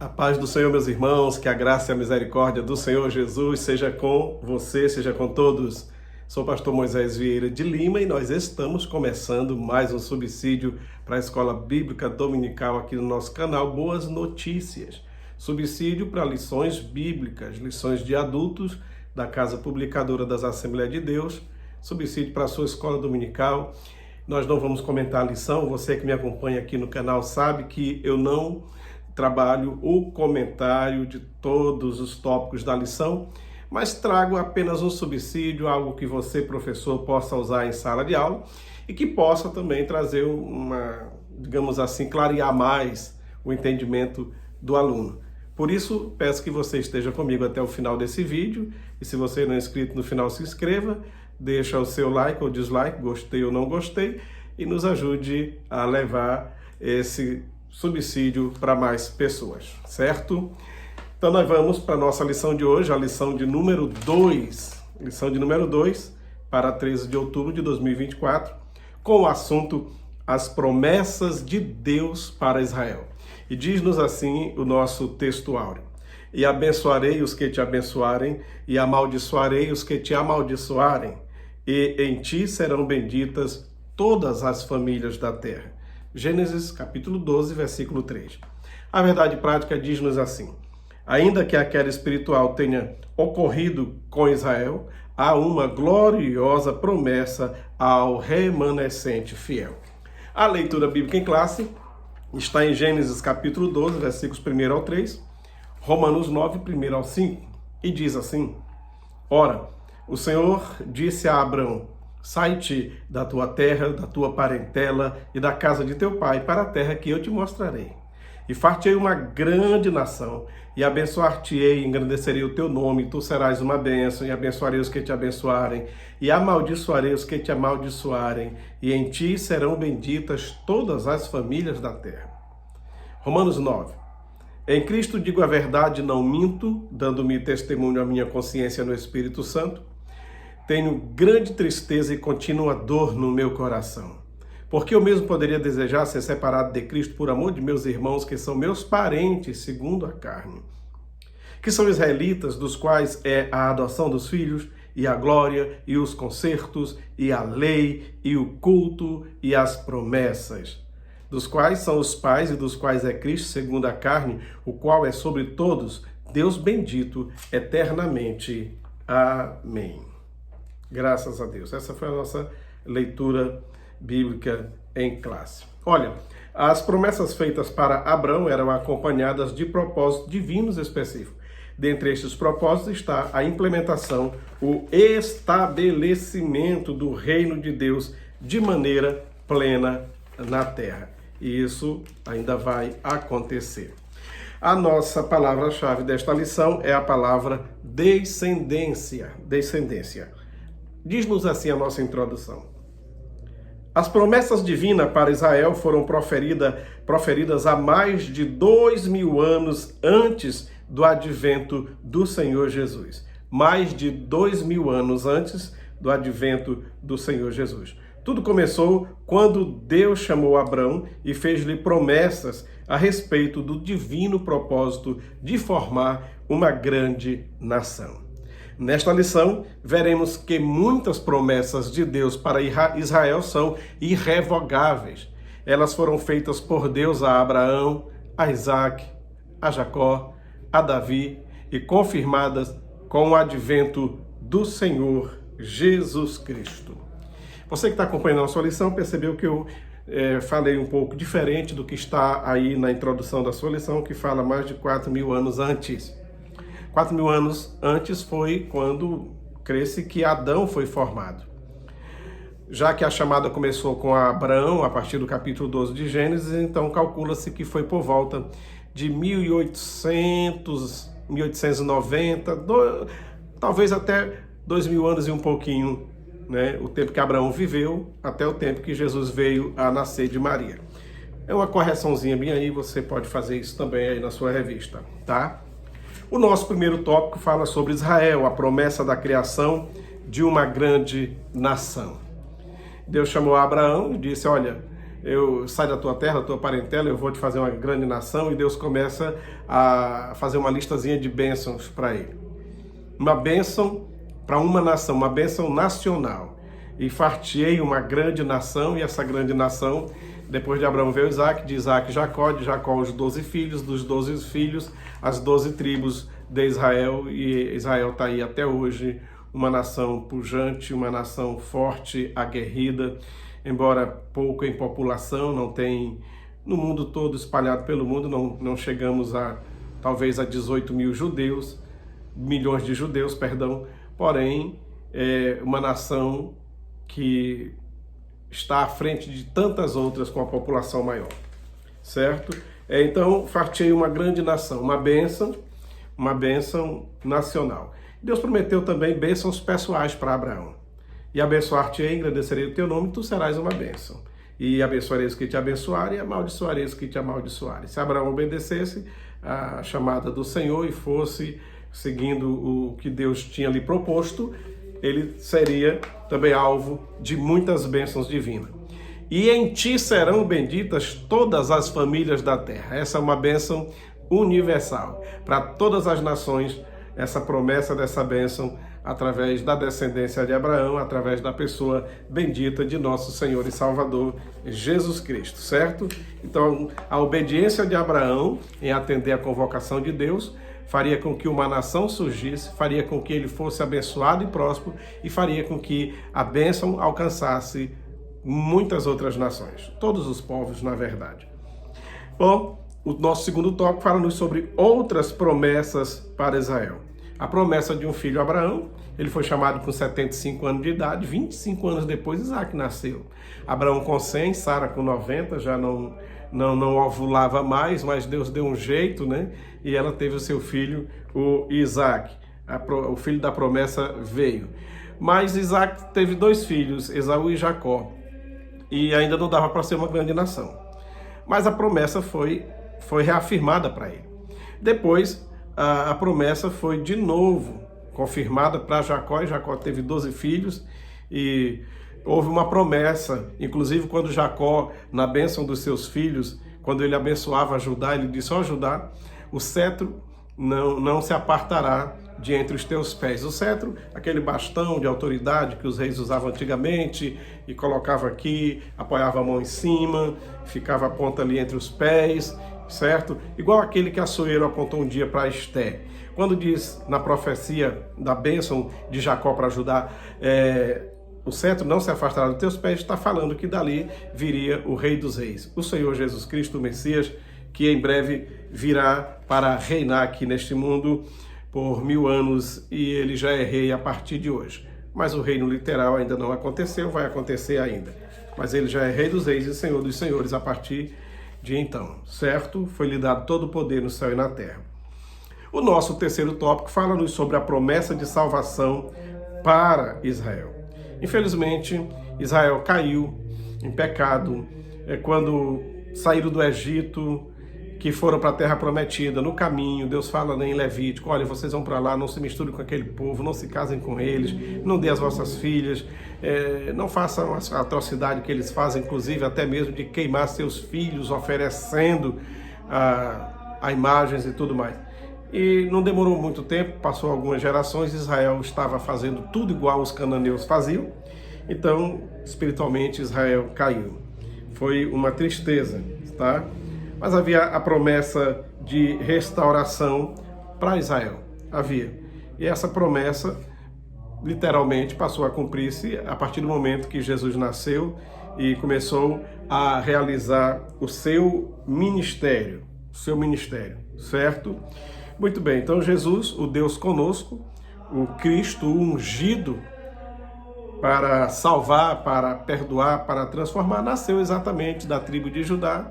A paz do Senhor, meus irmãos, que a graça e a misericórdia do Senhor Jesus seja com você, seja com todos. Sou o pastor Moisés Vieira de Lima e nós estamos começando mais um subsídio para a Escola Bíblica Dominical aqui no nosso canal Boas Notícias. Subsídio para lições bíblicas, lições de adultos da Casa Publicadora das Assembleias de Deus, subsídio para a sua escola dominical. Nós não vamos comentar a lição, você que me acompanha aqui no canal sabe que eu não trabalho o comentário de todos os tópicos da lição, mas trago apenas um subsídio, algo que você, professor, possa usar em sala de aula e que possa também trazer digamos assim, clarear mais o entendimento do aluno. Por isso, peço que você esteja comigo até o final desse vídeo e se você não é inscrito no final, se inscreva, deixa o seu like ou dislike, gostei ou não gostei e nos ajude a levar esse subsídio para mais pessoas, certo? Então nós vamos para a nossa lição de hoje, a lição de número 2. Lição de número 2 para 13 de outubro de 2024, com o assunto As promessas de Deus para Israel. E diz-nos assim o nosso texto áureo: E abençoarei os que te abençoarem, e amaldiçoarei os que te amaldiçoarem, e em ti serão benditas todas as famílias da terra. Gênesis capítulo 12, versículo 3. A verdade prática diz-nos assim: ainda que a queda espiritual tenha ocorrido com Israel, há uma gloriosa promessa ao remanescente fiel. A leitura bíblica em classe está em Gênesis capítulo 12, versículos 1 ao 3, Romanos 9, 1 ao 5, e diz assim: Ora, o Senhor disse a Abrão: sai-te da tua terra, da tua parentela e da casa de teu pai, para a terra que eu te mostrarei. E far-te-ei uma grande nação, e abençoar-te-ei, e engrandecerei o teu nome, e tu serás uma bênção, e abençoarei os que te abençoarem, e amaldiçoarei os que te amaldiçoarem, e em ti serão benditas todas as famílias da terra. Romanos 9. Em Cristo digo a verdade, não minto, dando-me testemunho à minha consciência no Espírito Santo. Tenho grande tristeza e contínua dor no meu coração, porque eu mesmo poderia desejar ser separado de Cristo por amor de meus irmãos, que são meus parentes segundo a carne, que são israelitas, dos quais é a adoção dos filhos, e a glória, e os concertos, e a lei, e o culto, e as promessas, dos quais são os pais, e dos quais é Cristo segundo a carne, o qual é sobre todos, Deus bendito eternamente. Amém. Graças a Deus. Essa foi a nossa leitura bíblica em classe. Olha, as promessas feitas para Abrão eram acompanhadas de propósitos divinos específicos. Dentre estes propósitos está a implementação, o estabelecimento do reino de Deus de maneira plena na terra. E isso ainda vai acontecer. A nossa palavra-chave desta lição é a palavra descendência. Descendência. Diz-nos assim a nossa introdução: as promessas divinas para Israel foram proferidas há mais de 2000 anos antes do advento do Senhor Jesus. Mais de 2000 anos antes do advento do Senhor Jesus. Tudo começou quando Deus chamou Abrão e fez-lhe promessas a respeito do divino propósito de formar uma grande nação. Nesta lição, veremos que muitas promessas de Deus para Israel são irrevogáveis. Elas foram feitas por Deus a Abraão, a Isaac, a Jacó, a Davi e confirmadas com o advento do Senhor Jesus Cristo. Você que está acompanhando a sua lição percebeu que eu falei um pouco diferente do que está aí na introdução da sua lição, que fala mais de 4.000 anos antes. 4.000 anos antes foi quando crê-se que Adão foi formado. Já que a chamada começou com Abraão, a partir do capítulo 12 de Gênesis, então calcula-se que foi por volta de 1800, 1890, talvez até 2.000 anos e um pouquinho, né? O tempo que Abraão viveu até o tempo que Jesus veio a nascer de Maria. É uma correçãozinha bem aí, você pode fazer isso também aí na sua revista, tá? O nosso primeiro tópico fala sobre Israel, a promessa da criação de uma grande nação. Deus chamou Abraão e disse: olha, eu saio da tua terra, da tua parentela, eu vou te fazer uma grande nação, e Deus começa a fazer uma listazinha de bênçãos para ele. Uma bênção para uma nação, uma bênção nacional. E fartiei uma grande nação, e essa grande nação, depois de Abraão veio Isaac, de Isaac Jacó, de Jacó os 12 filhos, dos 12 filhos, as 12 tribos de Israel, e Israel está aí até hoje, uma nação pujante, uma nação forte, aguerrida, embora pouco em população, não tem no mundo todo, espalhado pelo mundo, não chegamos talvez a 18 mil judeus, milhões de judeus, perdão, porém é uma nação que está à frente de tantas outras com a população maior, certo? Então, fartei uma grande nação, uma bênção nacional. Deus prometeu também bênçãos pessoais para Abraão. E abençoar-te-ei, engrandecerei o teu nome, tu serás uma bênção. E abençoarei os que te abençoarem, e amaldiçoarei os que te amaldiçoarem. Se Abraão obedecesse a chamada do Senhor e fosse seguindo o que Deus tinha lhe proposto, ele seria também alvo de muitas bênçãos divinas. E em ti serão benditas todas as famílias da terra. Essa é uma bênção universal para todas as nações, essa promessa dessa bênção através da descendência de Abraão, através da pessoa bendita de nosso Senhor e Salvador Jesus Cristo, certo? Então, a obediência de Abraão em atender a convocação de Deus faria com que uma nação surgisse, faria com que ele fosse abençoado e próspero, e faria com que a bênção alcançasse muitas outras nações, todos os povos, na verdade. Bom, o nosso segundo tópico fala-nos sobre outras promessas para Israel. A promessa de um filho Abraão, ele foi chamado com 75 anos de idade, 25 anos depois Isaac nasceu. Abraão com 100, Sara com 90, já não ovulava mais, mas Deus deu um jeito, né? E ela teve o seu filho, o Isaac. O filho da promessa veio. Mas Isaac teve 2 filhos, Esaú e Jacó. E ainda não dava para ser uma grande nação. Mas a promessa foi reafirmada para ele. Depois, a promessa foi de novo confirmada para Jacó, e Jacó teve 12 filhos, e houve uma promessa, inclusive quando Jacó, na bênção dos seus filhos, quando ele abençoava Judá, ele disse: ó Judá, o cetro não se apartará de entre os teus pés. O cetro, aquele bastão de autoridade que os reis usavam antigamente, e colocava aqui, apoiava a mão em cima, ficava a ponta ali entre os pés, certo? Igual aquele que Assuero apontou um dia para Esté. Quando diz na profecia da bênção de Jacó para Judá, o cetro não se afastará dos teus pés, está falando que dali viria o Rei dos Reis, o Senhor Jesus Cristo, o Messias, que em breve virá para reinar aqui neste mundo por 1000 anos, e ele já é rei a partir de hoje. Mas o reino literal ainda não aconteceu, vai acontecer ainda. Mas ele já é Rei dos Reis e Senhor dos Senhores a partir de então, certo? Foi-lhe dado todo o poder no céu e na terra. O nosso terceiro tópico fala-nos sobre a promessa de salvação para Israel. Infelizmente, Israel caiu em pecado quando saíram do Egito, que foram para a terra prometida. No caminho, Deus fala em Levítico: olha, vocês vão para lá, não se misturem com aquele povo, não se casem com eles, não dê as vossas filhas, não façam a atrocidade que eles fazem, inclusive até mesmo de queimar seus filhos, oferecendo a imagens e tudo mais. E não demorou muito tempo, passou algumas gerações, Israel estava fazendo tudo igual os cananeus faziam, então espiritualmente Israel caiu. Foi uma tristeza, tá? Mas havia a promessa de restauração para Israel, havia. E essa promessa literalmente passou a cumprir-se a partir do momento que Jesus nasceu e começou a realizar o seu ministério, certo? Muito bem, então Jesus, o Deus conosco, o Cristo ungido para salvar, para perdoar, para transformar, nasceu exatamente da tribo de Judá,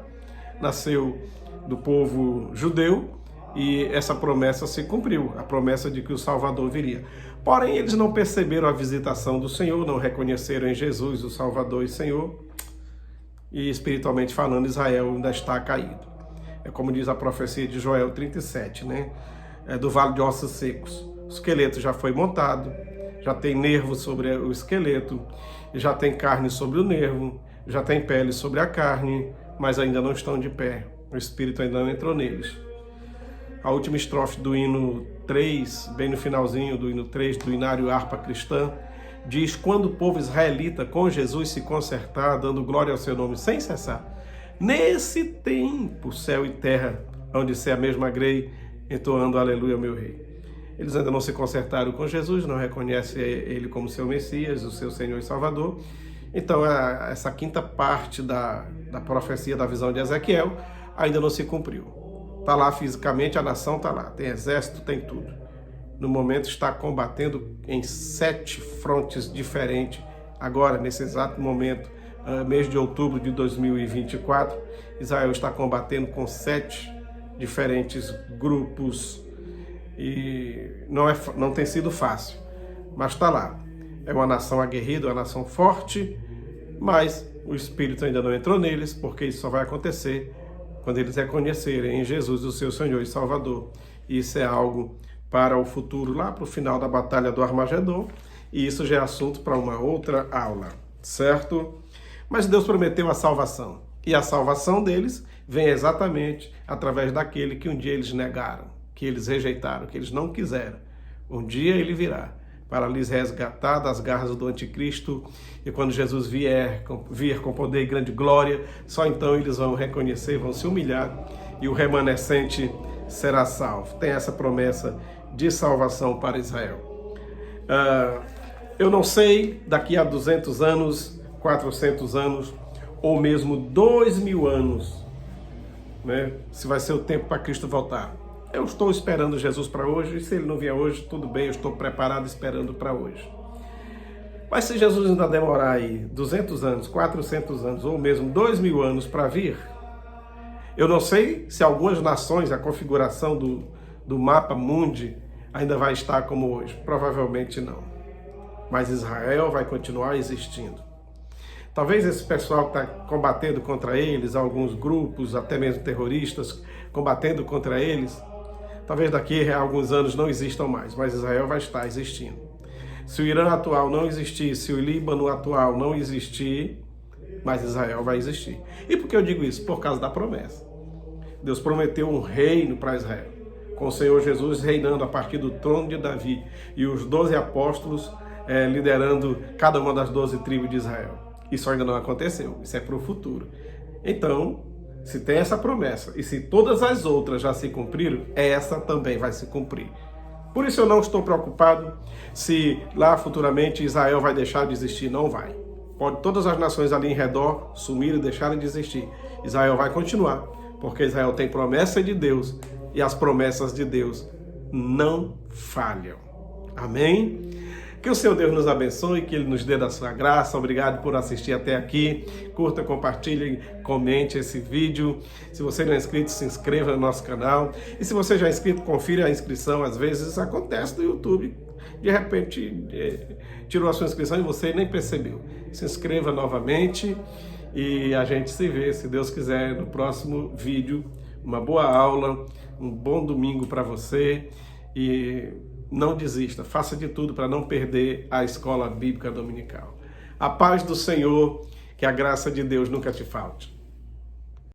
nasceu do povo judeu, e essa promessa se cumpriu, a promessa de que o Salvador viria. Porém, eles não perceberam a visitação do Senhor, não reconheceram em Jesus o Salvador e Senhor, e espiritualmente falando, Israel ainda está caído. É como diz a profecia de Joel 37, né? Do vale de ossos secos. O esqueleto já foi montado, já tem nervo sobre o esqueleto, já tem carne sobre o nervo, já têm pele sobre a carne, mas ainda não estão de pé. O Espírito ainda não entrou neles. A última estrofe do hino 3, bem no finalzinho do hino 3, do Inário Harpa Cristã, diz: quando o povo israelita com Jesus se consertar, dando glória ao seu nome sem cessar, nesse tempo céu e terra hão de ser a mesma grei, entoando aleluia, meu rei. Eles ainda não se consertaram com Jesus, não reconhecem ele como seu Messias, o seu Senhor e Salvador. Então, essa quinta parte da profecia da visão de Ezequiel ainda não se cumpriu. Está lá fisicamente, a nação está lá, tem exército, tem tudo. No momento está combatendo em 7 frontes diferentes. Agora, nesse exato momento, mês de outubro de 2024, Israel está combatendo com 7 diferentes grupos. E não tem sido fácil, mas está lá. É uma nação aguerrida, uma nação forte, mas o Espírito ainda não entrou neles, porque isso só vai acontecer quando eles reconhecerem em Jesus o seu Senhor e Salvador. E isso é algo para o futuro, lá para o final da Batalha do Armagedon, e isso já é assunto para uma outra aula, certo? Mas Deus prometeu a salvação, e a salvação deles vem exatamente através daquele que um dia eles negaram, que eles rejeitaram, que eles não quiseram. Um dia ele virá para lhes resgatar das garras do anticristo, e quando Jesus vier com poder e grande glória, só então eles vão reconhecer, vão se humilhar, e o remanescente será salvo. Tem essa promessa de salvação para Israel. Eu não sei, daqui a 200 anos, 400 anos, ou mesmo 2000 anos, né, se vai ser o tempo para Cristo voltar. Eu estou esperando Jesus para hoje, e se ele não vier hoje, tudo bem, eu estou preparado esperando para hoje. Mas se Jesus ainda demorar aí 200 anos, 400 anos, ou mesmo 2000 anos para vir, eu não sei se algumas nações, a configuração do mapa mundi ainda vai estar como hoje. Provavelmente não. Mas Israel vai continuar existindo. Talvez esse pessoal que está combatendo contra eles, alguns grupos, até mesmo terroristas, combatendo contra eles, talvez daqui a alguns anos não existam mais, mas Israel vai estar existindo. Se o Irã atual não existir, se o Líbano atual não existir, mas Israel vai existir. E por que eu digo isso? Por causa da promessa. Deus prometeu um reino para Israel, com o Senhor Jesus reinando a partir do trono de Davi e os 12 apóstolos liderando cada uma das 12 tribos de Israel. Isso ainda não aconteceu, isso é para o futuro. Então, se tem essa promessa e se todas as outras já se cumpriram, essa também vai se cumprir. Por isso eu não estou preocupado se lá futuramente Israel vai deixar de existir. Não vai. Pode todas as nações ali em redor sumirem e deixarem de existir. Israel vai continuar, porque Israel tem promessa de Deus e as promessas de Deus não falham. Amém? Que o Senhor Deus nos abençoe, que Ele nos dê da sua graça. Obrigado por assistir até aqui. Curta, compartilhe, comente esse vídeo. Se você não é inscrito, se inscreva no nosso canal. E se você já é inscrito, confira a inscrição. Às vezes isso acontece no YouTube. De repente, tirou a sua inscrição e você nem percebeu. Se inscreva novamente e a gente se vê, se Deus quiser, no próximo vídeo. Uma boa aula, um bom domingo para você e não desista, faça de tudo para não perder a escola bíblica dominical. A paz do Senhor, que a graça de Deus nunca te falte.